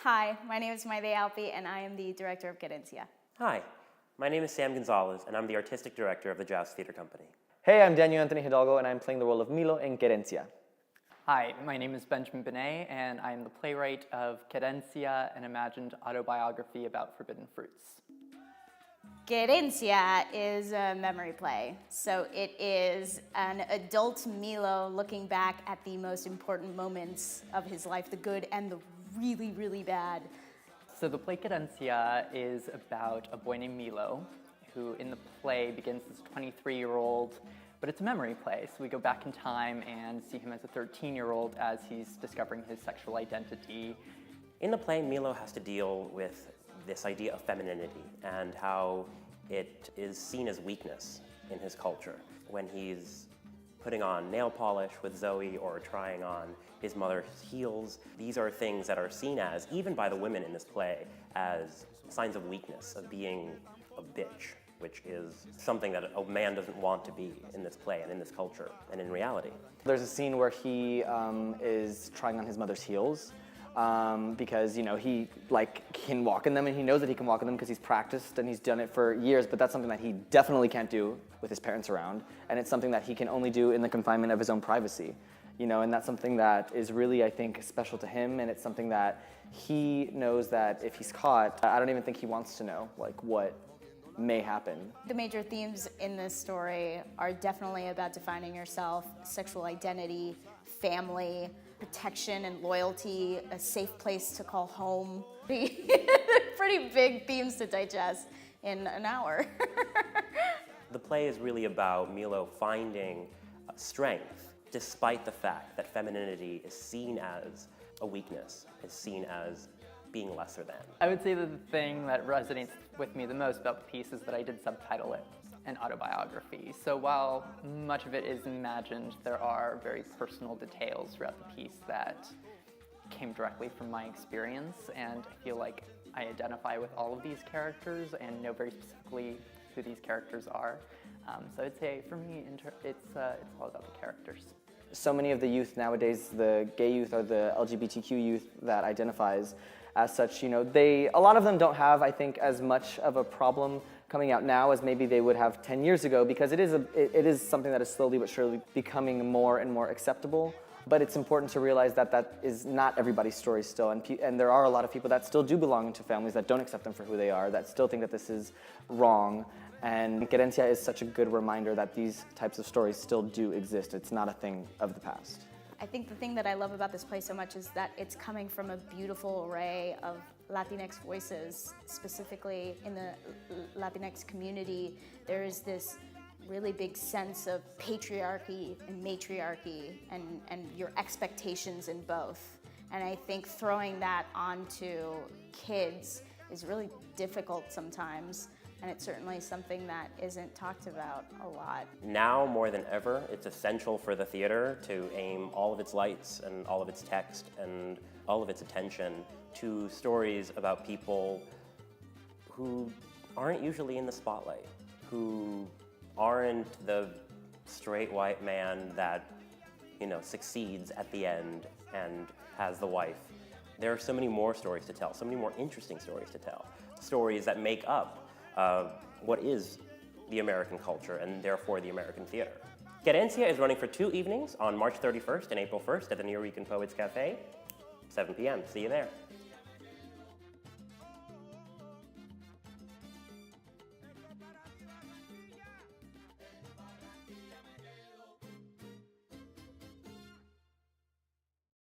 Hi, my name is Mayde Alpi, and I am the director of Querencia. Hi, my name is Sam Gonzalez, and I'm the artistic director of the Joust Theater Company. Hey, I'm Daniel Anthony Hidalgo, and I'm playing the role of Milo in Querencia. Hi, my name is Benne, and I am the playwright of Querencia, an imagined autobiography about forbidden fruits. Querencia is a memory play, so it is an adult Milo looking back at the most important moments of his life, the good and the really, really bad. So the play Querencia is about a boy named Milo, who in the play begins as a 23-year-old, but it's a memory play, so we go back in time and see him as a 13-year-old as he's discovering his sexual identity. In the play, Milo has to deal with this idea of femininity and how it is seen as weakness in his culture. When he's putting on nail polish with Zoe or trying on his mother's heels, these are things that are seen as, even by the women in this play, as signs of weakness, of being a bitch, which is something that a man doesn't want to be in this play and in this culture and in reality. There's a scene where he is trying on his mother's heels because, you know, he can walk in them, and he knows that he can walk in them because he's practiced and he's done it for years, but that's something that he definitely can't do with his parents around, and it's something that he can only do in the confinement of his own privacy, you know, and that's something that is really, I think, special to him, and it's something that he knows that if he's caught, I don't even think he wants to know, like, what may happen. The major themes in this story are definitely about defining yourself, sexual identity, family, protection and loyalty, a safe place to call home. Pretty big themes to digest in an hour. The play is really about Milo finding strength, despite the fact that femininity is seen as a weakness, is seen as being lesser than. I would say that the thing that resonates with me the most about the piece is that I did subtitle it an autobiography. So while much of it is imagined, there are very personal details throughout the piece that came directly from my experience, and I feel like I identify with all of these characters and know very specifically who these characters are. So I'd say for me, it's all about the characters. So many of the youth nowadays, the gay youth or the LGBTQ youth that identifies as such, you know, a lot of them don't have, I think, as much of a problem coming out now as maybe they would have 10 years ago, because it is something that is slowly but surely becoming more and more acceptable. But it's important to realize that that is not everybody's story still, and there are a lot of people that still do belong to families that don't accept them for who they are, that still think that this is wrong. And Querencia is such a good reminder that these types of stories still do exist. It's not a thing of the past. I think the thing that I love about this play so much is that it's coming from a beautiful array of Latinx voices, specifically in the Latinx community. There is this really big sense of patriarchy and matriarchy and your expectations in both. And I think throwing that onto kids is really difficult sometimes. And it's certainly something that isn't talked about a lot. Now, more than ever, it's essential for the theater to aim all of its lights and all of its text and all of its attention to stories about people who aren't usually in the spotlight, who aren't the straight white man that, you know, succeeds at the end and has the wife. There are so many more stories to tell, so many more interesting stories to tell, stories that make up what is the American culture and therefore the American theater. Querencia is running for 2 evenings on March 31st and April 1st at the New York Poets Cafe, 7 p.m. See you there.